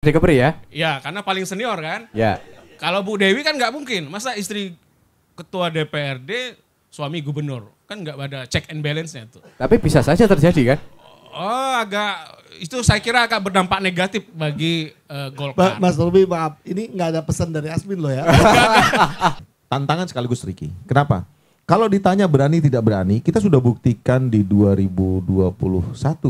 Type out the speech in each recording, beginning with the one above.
Di Kepri ya? Ya, karena paling senior kan. Ya. Kalau Bu Dewi kan nggak mungkin. Masa istri ketua DPRD, suami gubernur. Kan nggak ada check and balance-nya tuh. Tapi bisa saja terjadi kan? Oh, itu saya kira agak berdampak negatif bagi Golkar. Mas Robi, maaf, ini nggak ada pesan dari Asmin loh ya. Tantangan sekaligus tricky. Kenapa? Kalau ditanya berani tidak berani, kita sudah buktikan di 2021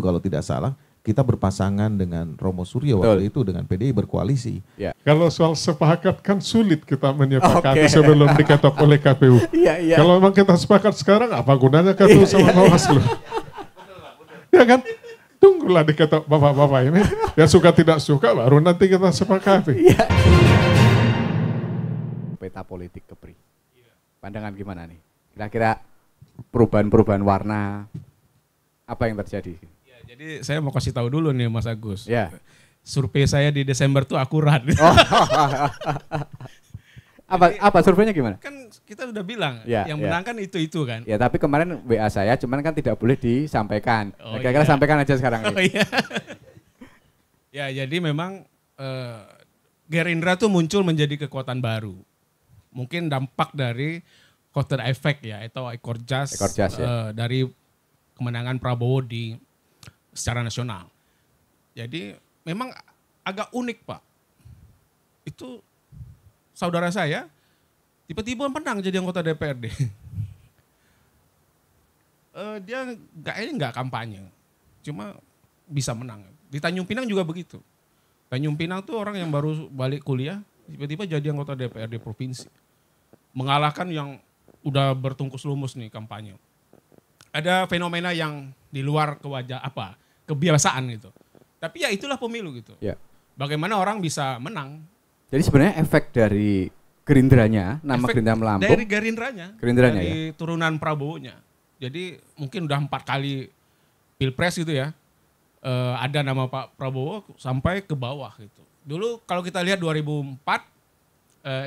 kalau tidak salah, kita berpasangan dengan Romo Suryo waktu itu dengan PDI berkoalisi. Ya. Kalau soal sepakat kan sulit kita menyepakati sebelum diketok oleh KPU. Iya. Kalau memang kita sepakat sekarang, apa gunanya KPU sama Bawaslu? Ya kan? Tunggulah diketok bapak-bapak ini. Ya suka tidak suka baru nanti kita sepakati. Iya. Peta politik Kepri. Pandangan gimana nih? Kira-kira perubahan-perubahan warna apa yang terjadi? Ya, jadi saya mau kasih tahu dulu nih Mas Agus. Ya. Survei saya di Desember tuh akurat. Oh. Apa surveinya gimana? Kan kita udah bilang Ya, yang ya. menang kan itu kan. Ya tapi kemarin WA saya cuman kan tidak boleh disampaikan. Oh, Nah, kira-kira iya. sampaikan aja sekarang Oh nih. iya. Ya jadi memang Gerindra tuh muncul menjadi kekuatan baru. Mungkin dampak dari kotel efek ya atau ekor jas, Ekor jas, ya. dari kemenangan Prabowo secara nasional. Jadi memang agak unik Pak. Itu saudara saya tiba-tiba menang jadi anggota DPRD. Dia kayaknya nggak kampanye, cuma bisa menang. Di Tanjung Pinang juga begitu. Tanjung Pinang tuh orang yang baru balik kuliah, tiba-tiba jadi anggota DPRD provinsi. Mengalahkan yang udah bertungkus lumus nih kampanye. Ada fenomena yang di luar kebiasaan gitu. Tapi ya itulah pemilu gitu. Ya. Bagaimana orang bisa menang? Jadi sebenarnya efek dari Gerindranya, nama Efek Gerindra melambung. dari Gerindranya Gerindranya turunan Prabowo-nya. Jadi mungkin udah 4 kali pilpres gitu ya. Ada nama Pak Prabowo sampai ke bawah gitu. Dulu kalau kita lihat 2004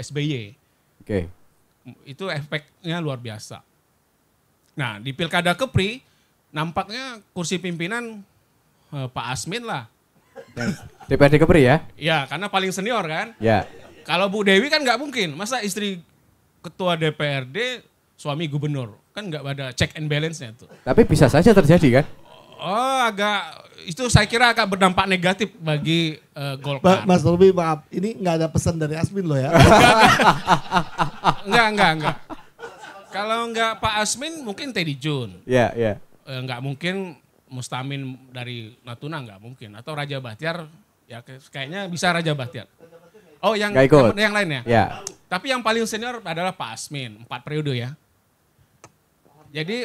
SBY. Oke. Itu efeknya luar biasa. Nah di Pilkada Kepri nampaknya kursi pimpinan Pak Asmin lah. Yang DPRD Kepri ya? Ya karena paling senior kan. Ya. Kalau Bu Dewi kan nggak mungkin. Masa istri ketua DPRD suami gubernur. Kan nggak ada check and balance-nya tuh. Tapi bisa saja terjadi kan? Oh itu saya kira agak berdampak negatif bagi Golkar. Mas Robi, maaf, ini nggak ada pesan dari Asmin loh ya. Enggak. Kalau enggak Pak Asmin mungkin Teddy Jun. Ya. Enggak mungkin Mustamin dari Natuna enggak mungkin. Atau Raja Bahtiar ya kayaknya bisa Raja Bahtiar. Oh yang Nggak ikut. yang lainnya. Ya. Tapi yang paling senior adalah Pak Asmin, 4 periode ya. Jadi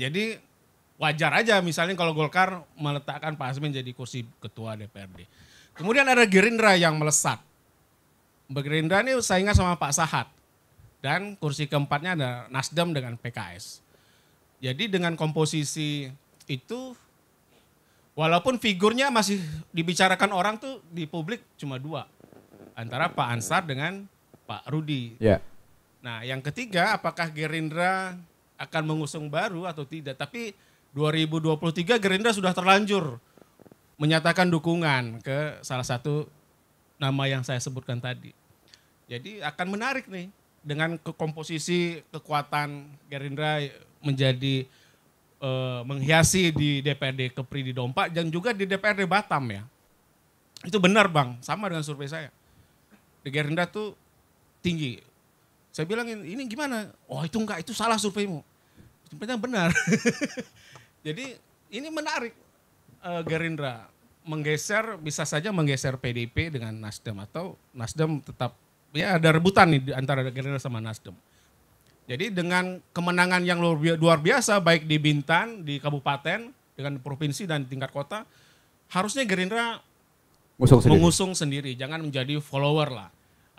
jadi wajar aja misalnya kalau Golkar meletakkan Pak Asmin jadi kursi ketua DPRD. Kemudian ada Gerindra yang melesat. Gerindra ini saingan sama Pak Sahat. Dan kursi keempatnya ada Nasdem dengan PKS. Jadi dengan komposisi itu, walaupun figurnya masih dibicarakan orang tuh di publik cuma 2. Antara Pak Ansar dengan Pak Rudi. Ya. Nah yang ketiga apakah Gerindra akan mengusung baru atau tidak. Tapi 2023 Gerindra sudah terlanjur menyatakan dukungan ke salah satu nama yang saya sebutkan tadi. Jadi akan menarik nih dengan komposisi kekuatan Gerindra menjadi menghiasi di DPRD Kepri di Dompa dan juga di DPRD Batam ya. Itu benar Bang, sama dengan survei saya. Di Gerindra tuh tinggi. Saya bilang ini gimana? Oh itu enggak, itu salah surveimu. Sebenarnya benar. Jadi ini menarik Gerindra bisa saja menggeser PDIP dengan Nasdem atau Nasdem tetap ya ada rebutan nih antara Gerindra sama Nasdem. Jadi dengan kemenangan yang luar biasa baik di Bintan, di kabupaten, dengan provinsi dan di tingkat kota, harusnya Gerindra mengusung sendiri, jangan menjadi follower lah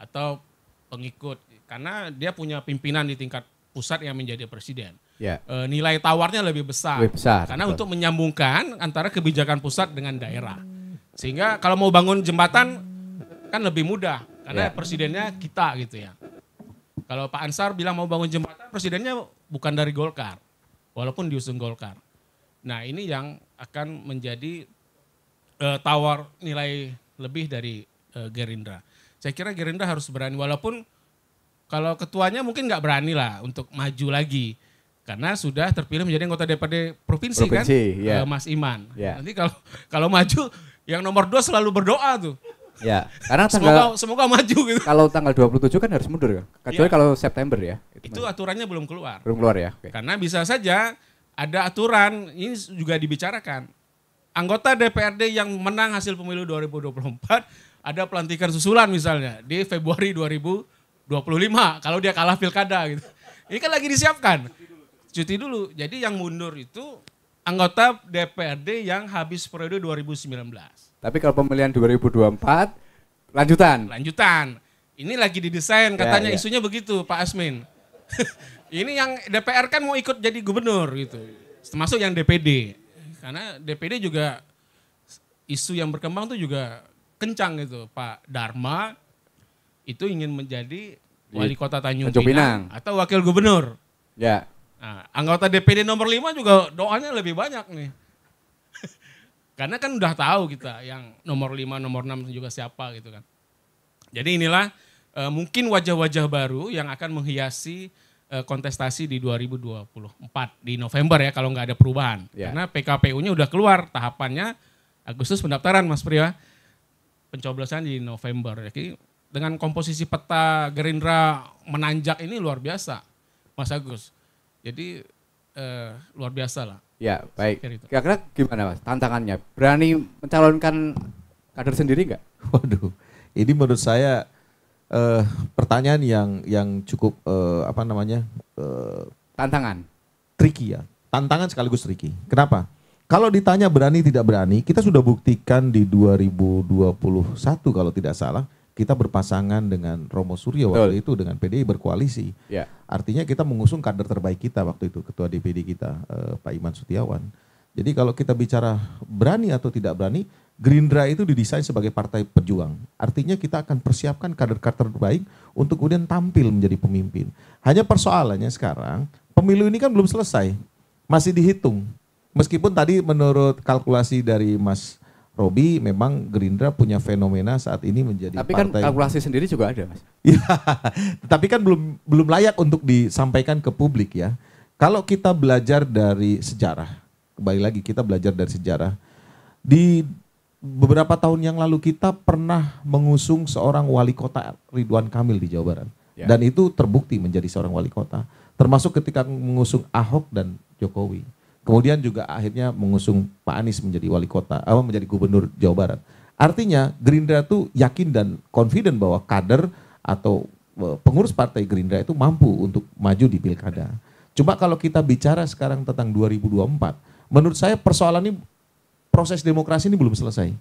atau pengikut karena dia punya pimpinan di tingkat pusat yang menjadi presiden. Ya. Nilai tawarnya lebih besar. Karena betul. untuk menyambungkan antara kebijakan pusat dengan daerah. Sehingga kalau mau bangun jembatan kan lebih mudah karena presidennya kita gitu ya. Kalau Pak Ansar bilang mau bangun jembatan, presidennya bukan dari Golkar. Walaupun diusung Golkar. Nah ini yang akan menjadi tawar nilai lebih dari Gerindra. Saya kira Gerindra harus berani, walaupun kalau ketuanya mungkin nggak berani lah untuk maju lagi. Karena sudah terpilih menjadi anggota DPRD provinsi kan, ya. Mas Iman. Ya. Nanti kalau maju, yang nomor 2 selalu berdoa tuh. Ya, karena Semoga maju gitu. kalau tanggal 27 kan harus mundur ya. Kecuali kalau September ya. Itu aturannya belum keluar. Belum keluar ya. Oke. Karena bisa saja ada aturan, ini juga dibicarakan. Anggota DPRD yang menang hasil pemilu 2024, ada pelantikan susulan misalnya di Februari 2025 kalau dia kalah pilkada gitu. Ini kan lagi disiapkan. Cuti dulu. Jadi yang mundur itu anggota DPRD yang habis periode 2019. Tapi kalau pemilihan 2024 lanjutan. Ini lagi didesain katanya isunya begitu Pak Asmin. Ini yang DPR kan mau ikut jadi gubernur gitu. Termasuk yang DPD. Karena DPD juga isu yang berkembang tuh juga kencang gitu. Pak Dharma itu ingin menjadi wali kota Tanjung Pinang atau wakil gubernur. Ya. Nah, anggota DPD nomor 5 juga doanya lebih banyak nih. Karena kan udah tahu kita yang nomor 5, nomor 6 juga siapa gitu kan. Jadi inilah mungkin wajah-wajah baru yang akan menghiasi kontestasi di 2024 di November ya kalau nggak ada perubahan. Ya. Karena PKPU-nya udah keluar tahapannya Agustus pendaftaran Mas Priya. Pencoblosan di November. Jadi dengan komposisi peta Gerindra menanjak ini luar biasa Mas Agus. Jadi luar biasa lah. Ya, baik. Kira-kira Kira-kira gimana Mas tantangannya? Berani mencalonkan kader sendiri nggak? Waduh, ini menurut saya pertanyaan yang cukup Tantangan. tricky ya. Tantangan sekaligus tricky. Kenapa? Kalau ditanya berani tidak berani, kita sudah buktikan di 2021 kalau tidak salah, kita berpasangan dengan Romo Suryo waktu itu dengan PDI berkoalisi. Ya. Artinya kita mengusung kader terbaik kita waktu itu, ketua DPD kita, Pak Iman Sutiawan. Jadi kalau kita bicara berani atau tidak berani, Gerindra itu didesain sebagai partai pejuang. Artinya kita akan persiapkan kader-kader terbaik untuk kemudian tampil menjadi pemimpin. Hanya persoalannya sekarang, pemilu ini kan belum selesai, masih dihitung. Meskipun tadi menurut kalkulasi dari Mas Robi, memang Gerindra punya fenomena saat ini menjadi Tapi partai. kan kalkulasi sendiri juga ada Mas. Ya, tapi kan belum layak untuk disampaikan ke publik ya. Kalau kita belajar dari sejarah, kembali lagi kita belajar dari sejarah. Di beberapa tahun yang lalu kita pernah mengusung seorang wali kota Ridwan Kamil di Jawa Barat. Ya. Dan itu terbukti menjadi seorang wali kota. Termasuk ketika mengusung Ahok dan Jokowi. Kemudian juga akhirnya mengusung Pak Anies menjadi wali kota, menjadi gubernur Jawa Barat. Artinya Gerindra tuh yakin dan confident bahwa kader atau pengurus partai Gerindra itu mampu untuk maju di pilkada. Cuma kalau kita bicara sekarang tentang 2024, menurut saya persoalan ini, proses demokrasi ini belum selesai.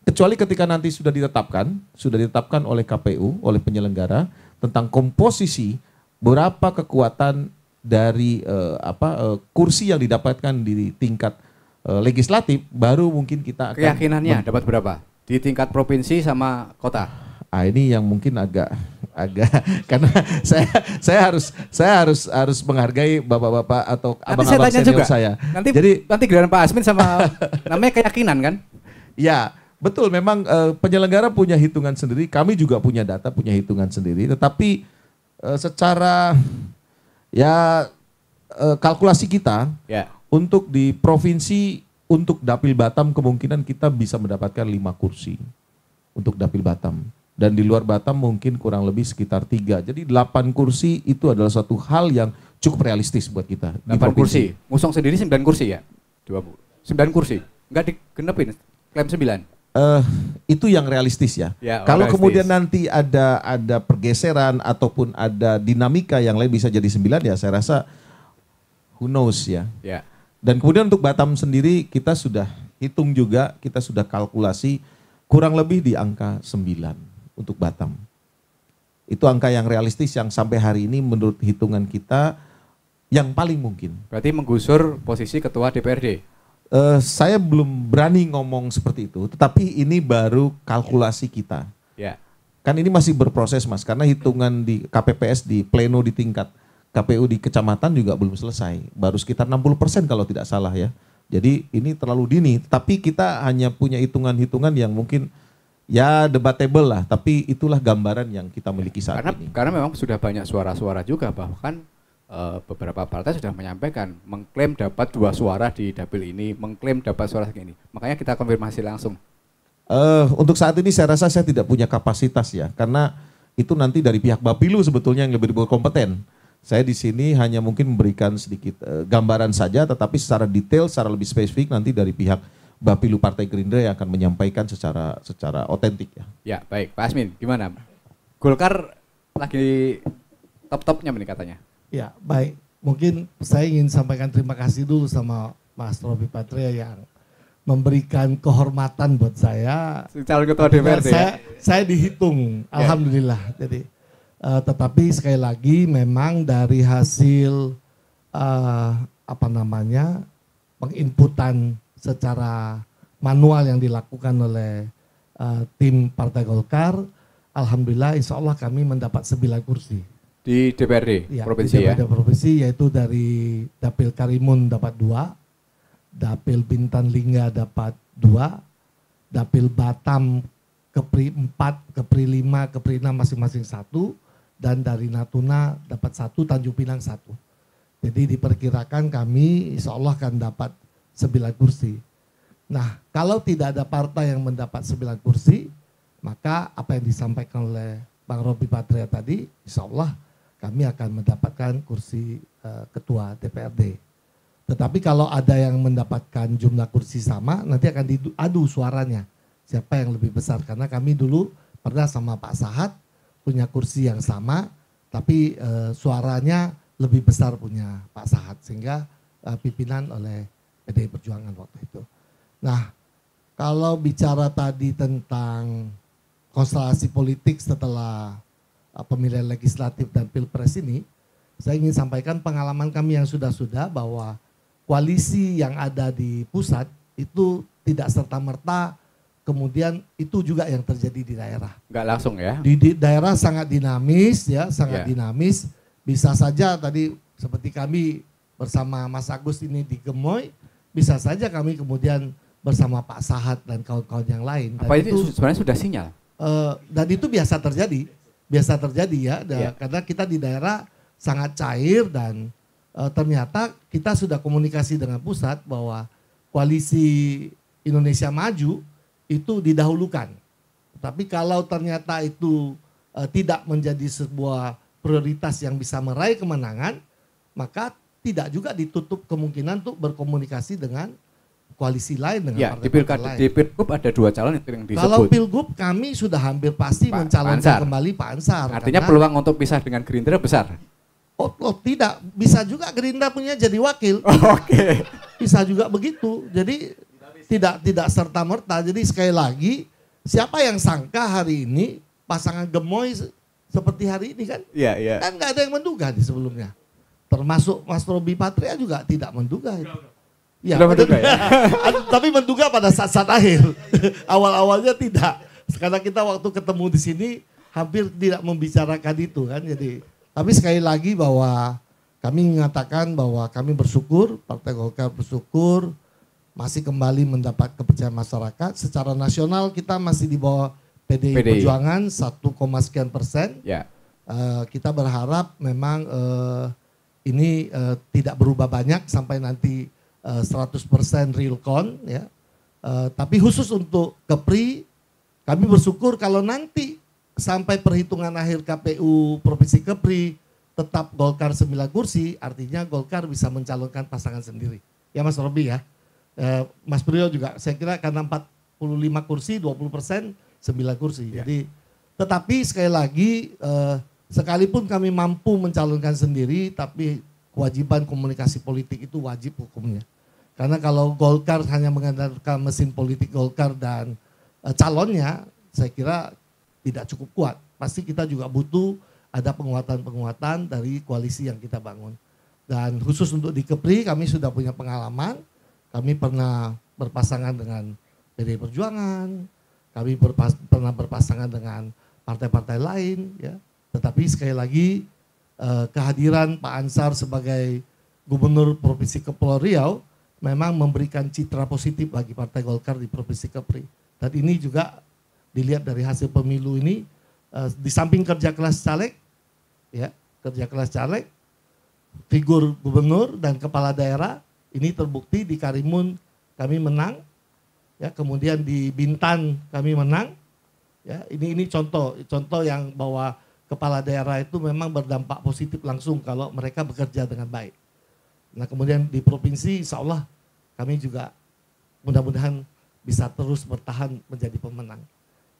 Kecuali ketika nanti sudah ditetapkan oleh KPU, oleh penyelenggara tentang komposisi berapa kekuatan dari kursi yang didapatkan di tingkat legislatif, baru mungkin kita akan Keyakinannya dapat berapa? Di tingkat provinsi sama kota? Ini yang mungkin agak karena saya harus menghargai bapak-bapak atau abang-abang senior saya. Nanti giliran Pak Asmin sama namanya keyakinan kan? Ya, betul, memang penyelenggara punya hitungan sendiri, kami juga punya data, punya hitungan sendiri, tetapi secara kalkulasi kita untuk di provinsi, untuk Dapil Batam kemungkinan kita bisa mendapatkan 5 kursi untuk Dapil Batam. Dan di luar Batam mungkin kurang lebih sekitar 3. Jadi 8 kursi itu adalah suatu hal yang cukup realistis buat kita. 8 kursi, ngusung sendiri 9 kursi ya? 9 kursi, enggak digenepin, klaim 9? Itu yang realistis ya. Kalau realistis. Kemudian nanti ada pergeseran ataupun ada dinamika yang lain bisa jadi 9 ya, saya rasa who knows ya. Dan kemudian untuk Batam sendiri kita sudah hitung juga, kita sudah kalkulasi kurang lebih di angka 9 untuk Batam. Itu angka yang realistis yang sampai hari ini menurut hitungan kita yang paling mungkin. Berarti menggusur posisi ketua DPRD? Saya belum berani ngomong seperti itu, tetapi ini baru kalkulasi kita. Kan ini masih berproses Mas, karena hitungan di KPPS di pleno di tingkat KPU di kecamatan juga belum selesai. Baru sekitar 60% kalau tidak salah ya. Jadi ini terlalu dini, tapi kita hanya punya hitungan-hitungan yang mungkin ya debatable lah, tapi itulah gambaran yang kita miliki saat ini. Karena memang sudah banyak suara-suara juga, bahkan beberapa partai sudah menyampaikan, mengklaim dapat 2 suara di dapil ini, mengklaim dapat suara segini. Makanya kita konfirmasi langsung. Untuk saat ini saya rasa saya tidak punya kapasitas ya, karena itu nanti dari pihak Bapilu sebetulnya yang lebih berkompeten. Saya di sini hanya mungkin memberikan sedikit gambaran saja, tetapi secara detail, secara lebih spesifik nanti dari pihak Bapilu Partai Gerindra yang akan menyampaikan secara otentik ya. Ya baik, Pak Asmin gimana? Golkar lagi top-topnya nih katanya. Ya baik, mungkin saya ingin sampaikan terima kasih dulu sama Mas Robi Patria yang memberikan kehormatan buat saya. Calon ketua DPRD ya? Saya dihitung, alhamdulillah. Jadi, tetapi sekali lagi memang dari hasil penginputan secara manual yang dilakukan oleh tim Partai Golkar, alhamdulillah insya Allah kami mendapat 9 kursi. Di DPRD Ya, provinsi di DPRD ya? provinsi, yaitu dari Dapil Karimun dapat 2, Dapil Bintan Lingga dapat 2, Dapil Batam Kepri 4, Kepri 5, Kepri 6 masing-masing 1, dan dari Natuna dapat 1, Tanjung Pinang 1. Jadi diperkirakan kami insya Allah akan dapat 9 kursi. Nah, kalau tidak ada partai yang mendapat 9 kursi, maka apa yang disampaikan oleh Bang Robi Patria tadi, insya Allah kami akan mendapatkan kursi ketua DPRD. Tetapi kalau ada yang mendapatkan jumlah kursi sama, nanti akan diadu suaranya. Siapa yang lebih besar, karena kami dulu pernah sama Pak Sahat punya kursi yang sama, tapi suaranya lebih besar punya Pak Sahat, sehingga pimpinan oleh PDI Perjuangan waktu itu. Nah, kalau bicara tadi tentang konstelasi politik setelah pemilihan legislatif dan pilpres ini, saya ingin sampaikan pengalaman kami yang sudah-sudah bahwa koalisi yang ada di pusat itu tidak serta-merta kemudian itu juga yang terjadi di daerah. Enggak langsung ya? Di daerah sangat dinamis ya, sangat dinamis. Bisa saja tadi seperti kami bersama Mas Agus ini di Gemoy, bisa saja kami kemudian bersama Pak Sahat dan kawan-kawan yang lain. Dan apa itu sebenarnya sudah sinyal? Dan itu biasa terjadi ya, karena kita di daerah sangat cair dan ternyata kita sudah komunikasi dengan pusat bahwa koalisi Indonesia Maju itu didahulukan. Tapi kalau ternyata itu tidak menjadi sebuah prioritas yang bisa meraih kemenangan, maka tidak juga ditutup kemungkinan untuk berkomunikasi dengan koalisi lain dengan partai-partai lain. Di Pilgub ada 2 calon yang disebut. Kalau Pilgub kami sudah hampir pasti mencalonkan kembali Pak Ansar. Artinya peluang untuk pisah dengan Gerindra besar? Oh tidak, bisa juga Gerindra punya jadi wakil. Oke. Bisa juga begitu. Jadi tidak serta-merta. Jadi sekali lagi, siapa yang sangka hari ini pasangan Gemoy seperti hari ini kan? Iya, iya. Kan nggak ada yang menduga di sebelumnya. Termasuk Mas Robi Patria juga tidak menduga itu. Ya, menduga ya? Tapi menduga pada saat-saat akhir. Awal-awalnya tidak. Karena kita waktu ketemu di sini hampir tidak membicarakan itu kan. Jadi, tapi sekali lagi bahwa kami mengatakan bahwa kami bersyukur, Partai Golkar bersyukur masih kembali mendapat kepercayaan masyarakat. Secara nasional kita masih di bawah PDI. Perjuangan 1, sekian %. Ya. Kita berharap memang ini tidak berubah banyak sampai nanti 100% real count ya. Tapi khusus untuk Kepri, kami bersyukur kalau nanti sampai perhitungan akhir KPU Provinsi Kepri tetap Golkar 9 kursi, artinya Golkar bisa mencalonkan pasangan sendiri. Ya Mas Robi ya. Mas Priyo juga saya kira karena 45 kursi, 20%, 9 kursi. Ya. Jadi tetapi sekali lagi sekalipun kami mampu mencalonkan sendiri, tapi kewajiban komunikasi politik itu wajib hukumnya. Karena kalau Golkar hanya mengandalkan mesin politik Golkar dan calonnya, saya kira tidak cukup kuat. Pasti kita juga butuh ada penguatan-penguatan dari koalisi yang kita bangun. Dan khusus untuk di Kepri kami sudah punya pengalaman. Kami pernah berpasangan dengan PDI Perjuangan, kami pernah berpasangan dengan partai-partai lain, ya. Tetapi sekali lagi kehadiran Pak Ansar sebagai Gubernur Provinsi Kepulauan Riau memang memberikan citra positif bagi Partai Golkar di Provinsi Kepri. Dan ini juga dilihat dari hasil pemilu ini, di samping kerja keras caleg, ya kerja keras caleg, figur gubernur dan kepala daerah ini terbukti. Di Karimun kami menang, ya kemudian di Bintan kami menang, ya ini contoh yang bahwa kepala daerah itu memang berdampak positif langsung kalau mereka bekerja dengan baik. Nah kemudian di provinsi insya Allah kami juga mudah-mudahan bisa terus bertahan menjadi pemenang.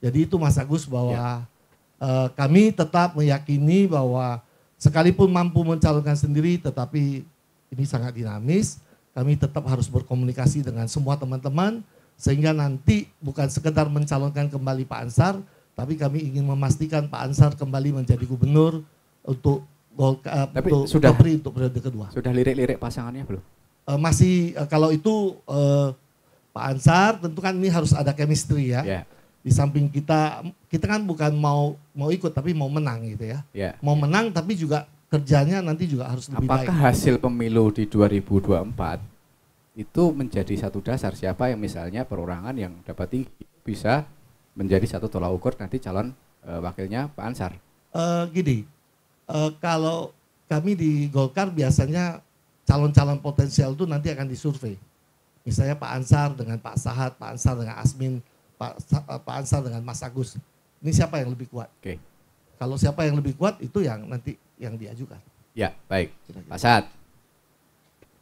Jadi itu Mas Agus bahwa kami tetap meyakini bahwa sekalipun mampu mencalonkan sendiri tetapi ini sangat dinamis, kami tetap harus berkomunikasi dengan semua teman-teman sehingga nanti bukan sekedar mencalonkan kembali Pak Ansar, tapi kami ingin memastikan Pak Ansar kembali menjadi gubernur untuk Tapi untuk sudah Kepri untuk periode kedua. Sudah lirik-lirik pasangannya belum? Masih kalau itu Pak Ansar tentu kan ini harus ada chemistry ya. Ya. Di samping kita kan bukan mau ikut tapi mau menang gitu ya. Ya. Mau menang tapi juga kerjanya nanti juga harus lebih baik. Apakah hasil pemilu di 2024 itu menjadi satu dasar siapa yang misalnya perorangan yang dapat tinggi bisa menjadi satu tolak ukur nanti calon wakilnya Pak Ansar? Kalau kami di Golkar biasanya calon-calon potensial itu nanti akan disurvei. Misalnya Pak Ansar dengan Pak Sahat, Pak Ansar dengan Asmin, Pak Ansar dengan Mas Agus. Ini siapa yang lebih kuat? Oke. Kalau siapa yang lebih kuat itu yang nanti yang diajukan. Ya, baik. Pak Sahat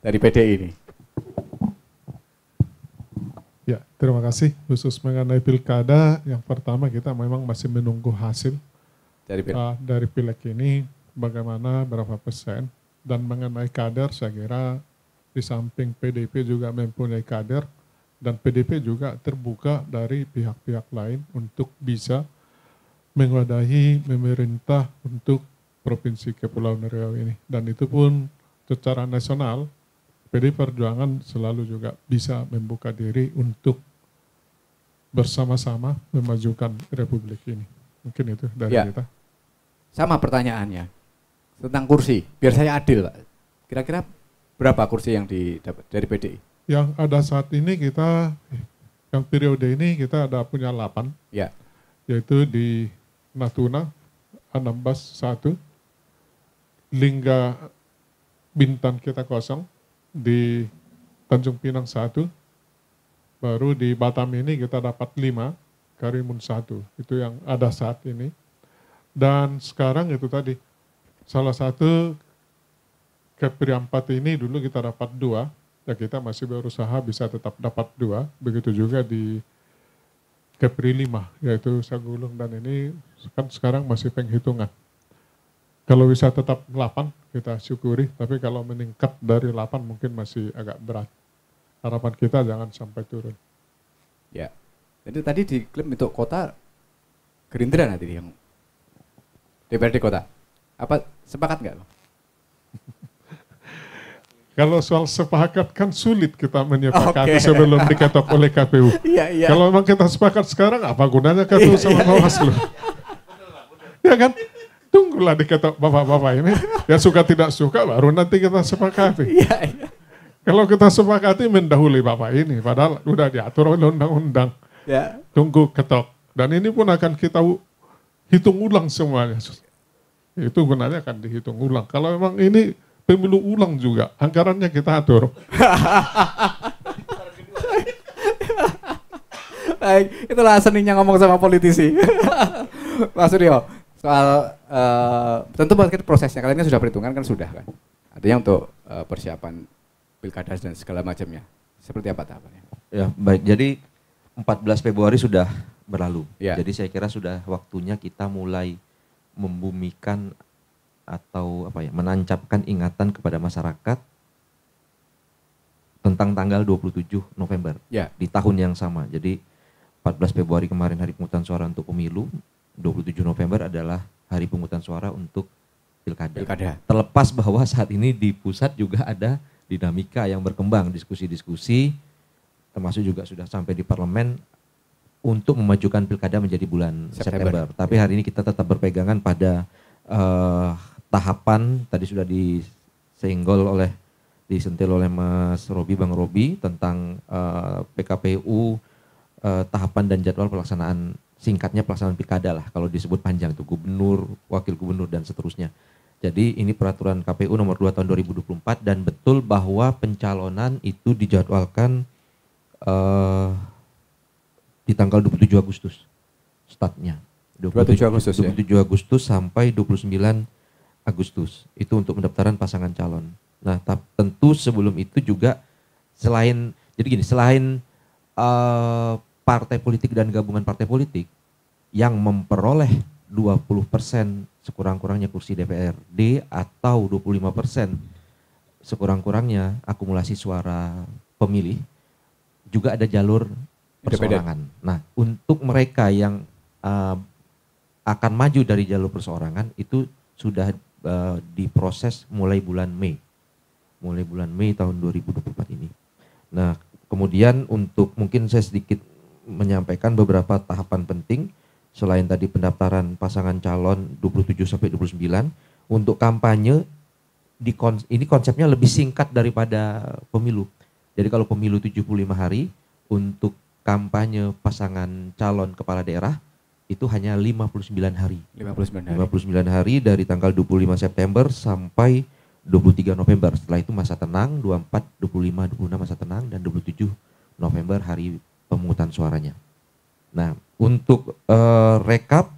dari PDI ini. Ya, terima kasih. Khusus mengenai pilkada, yang pertama kita memang masih menunggu hasil dari pileg ini, bagaimana berapa persen. Dan mengenai kader, saya kira di samping PDIP juga mempunyai kader, dan PDIP juga terbuka dari pihak-pihak lain untuk bisa mewadahi pemerintah untuk Provinsi Kepulauan Riau ini. Dan itu pun secara nasional, PDI Perjuangan selalu juga bisa membuka diri untuk bersama-sama memajukan Republik ini. Mungkin itu dari kita. Sama pertanyaannya tentang kursi, biar saya adil Pak. Kira-kira berapa kursi yang didapat dari PDI? Yang ada saat ini kita, yang periode ini kita ada punya 8. Ya. Yaitu di Natuna 16-1, Lingga Bintan kita kosong, di Tanjung Pinang 1, baru di Batam ini kita dapat 5, Karimun 1, itu yang ada saat ini. Dan sekarang itu tadi, salah satu Kepri 4 ini dulu kita dapat 2, ya kita masih berusaha bisa tetap dapat 2, begitu juga di Kepri 5, yaitu Sagulung, dan ini kan sekarang masih penghitungan. Kalau bisa tetap 8, kita syukuri, tapi kalau meningkat dari 8 mungkin masih agak berat. Harapan kita jangan sampai turun. Ya, jadi tadi diklaim untuk kota Gerindra nanti yang DPRD kota. Apa sepakat nggak? Kalau soal sepakat kan sulit kita menyepakati sebelum diketok oleh KPU. Iya. Kalau memang kita sepakat sekarang, apa gunanya KPU sama Bawaslu? Ya kan? Tunggulah diketok bapak-bapak ini. Ya suka tidak suka baru nanti kita sepakati. Iya. Kalau kita sepakati mendahului bapak ini, padahal udah diatur oleh undang-undang. Ya. Tunggu ketok. Dan ini pun akan kita hitung ulang semuanya. Itu gunanya akan dihitung ulang. Kalau memang ini pemilu ulang juga, anggarannya kita atur. Baik, itulah seninya ngomong sama politisi. Mas Suryo, soal tentu prosesnya kalian kan sudah perhitungan kan sudah kan. Artinya untuk persiapan pilkada dan segala macamnya. Seperti apa tahapannya? Ya, baik. Jadi 14 Februari sudah berlalu. Ya. Jadi saya kira sudah waktunya kita mulai membumikan atau menancapkan ingatan kepada masyarakat tentang tanggal 27 November di tahun yang sama. Jadi 14 Februari kemarin hari pemungutan suara untuk pemilu, 27 November adalah hari pemungutan suara untuk pilkada. Terlepas bahwa saat ini di pusat juga ada dinamika yang berkembang, diskusi-diskusi, termasuk juga sudah sampai di parlemen untuk memajukan pilkada menjadi bulan September. Tapi hari ini kita tetap berpegangan pada tahapan tadi sudah disenggol oleh disentil oleh Mas Robi, Bang Robi tentang PKPU, tahapan dan jadwal pelaksanaan, singkatnya pelaksanaan pilkada lah, kalau disebut panjang itu gubernur, wakil gubernur dan seterusnya. Jadi ini peraturan KPU nomor 2 tahun 2024 dan betul bahwa pencalonan itu dijadwalkan di tanggal 27 Agustus startnya. 27 Agustus 27 ya? Agustus sampai 29 Agustus. Itu untuk pendaftaran pasangan calon. Nah, tentu sebelum itu juga selain partai politik dan gabungan partai politik yang memperoleh 20% sekurang-kurangnya kursi DPRD atau 25% sekurang-kurangnya akumulasi suara pemilih, juga ada jalur perseorangan. Nah, untuk mereka yang akan maju dari jalur perseorangan itu sudah diproses mulai bulan Mei. Mulai bulan Mei tahun 2024 ini. Nah, kemudian untuk mungkin saya sedikit menyampaikan beberapa tahapan penting selain tadi pendaftaran pasangan calon 27 sampai 29, untuk kampanye ini konsepnya lebih singkat daripada pemilu. Jadi kalau pemilu 75 hari, untuk kampanye pasangan calon kepala daerah itu hanya 59 hari. 59 hari dari tanggal 25 September sampai 23 November. Setelah itu masa tenang, 24, 25, 26 masa tenang, dan 27 November hari pemungutan suaranya. Nah, untuk rekap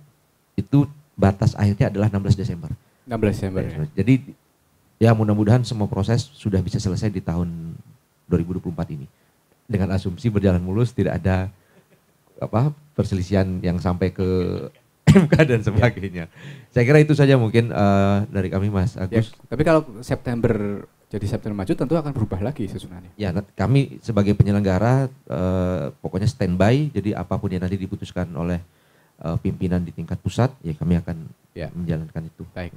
itu batas akhirnya adalah 16 Desember. 16 Desember. Ya. Jadi ya mudah-mudahan semua proses sudah bisa selesai di tahun 2024 ini. Dengan asumsi berjalan mulus, tidak ada perselisihan yang sampai ke MK dan sebagainya. Saya kira itu saja mungkin dari kami, Mas Agus. Ya, tapi kalau September jadi September maju tentu akan berubah lagi susunannya. Ya, kami sebagai penyelenggara pokoknya standby, jadi apapun yang nanti diputuskan oleh pimpinan di tingkat pusat, ya kami akan menjalankan itu. Baik.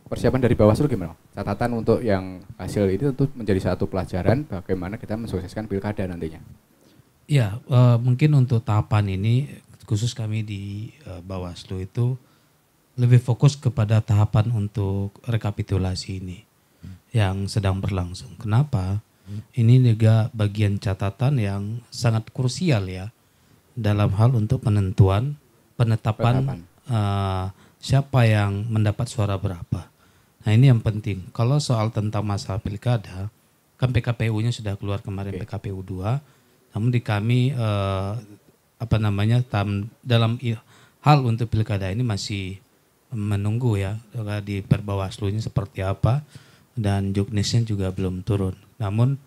Persiapan dari Bawaslu gimana? Catatan untuk yang hasil itu tentu menjadi satu pelajaran bagaimana kita mensukseskan pilkada nantinya. Ya, mungkin untuk tahapan ini khusus kami di Bawaslu itu lebih fokus kepada tahapan untuk rekapitulasi ini yang sedang berlangsung. Kenapa? Ini juga bagian catatan yang sangat krusial ya dalam hal untuk penetapan siapa yang mendapat suara berapa. Nah, ini yang penting. Kalau soal tentang masalah pilkada, kan PKPU-nya sudah keluar kemarin, PKPU 2. Namun di kami dalam hal untuk pilkada ini masih menunggu ya di Perbawaslu ini seperti apa, dan juknisnya juga belum turun. Namun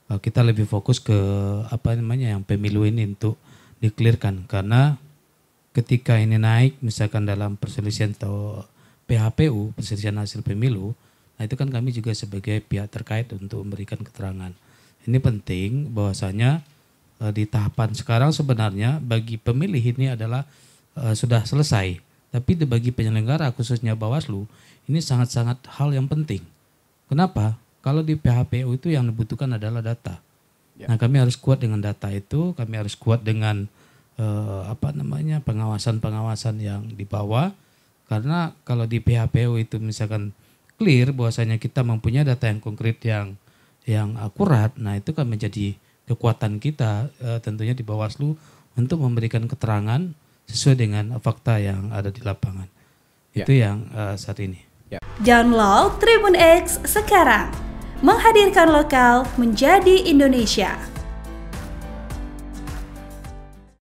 kita lebih fokus ke yang pemilu ini untuk dikelirkan, karena ketika ini naik misalkan dalam perselisihan atau PHPU, perselisihan hasil pemilu, nah itu kan kami juga sebagai pihak terkait untuk memberikan keterangan. Ini penting bahwasanya di tahapan sekarang sebenarnya bagi pemilih ini adalah sudah selesai. Tapi bagi penyelenggara khususnya Bawaslu ini sangat-sangat hal yang penting. Kenapa? Kalau di PHPU itu yang dibutuhkan adalah data. Ya. Nah, kami harus kuat dengan data itu, kami harus kuat dengan pengawasan-pengawasan yang di bawah. Karena kalau di PHPU itu misalkan clear bahwasanya kita mempunyai data yang konkret yang akurat, nah itu kan menjadi kekuatan kita tentunya di Bawaslu untuk memberikan keterangan sesuai dengan fakta yang ada di lapangan. Itu yang saat ini. Download Tribun X sekarang, menghadirkan lokal menjadi Indonesia.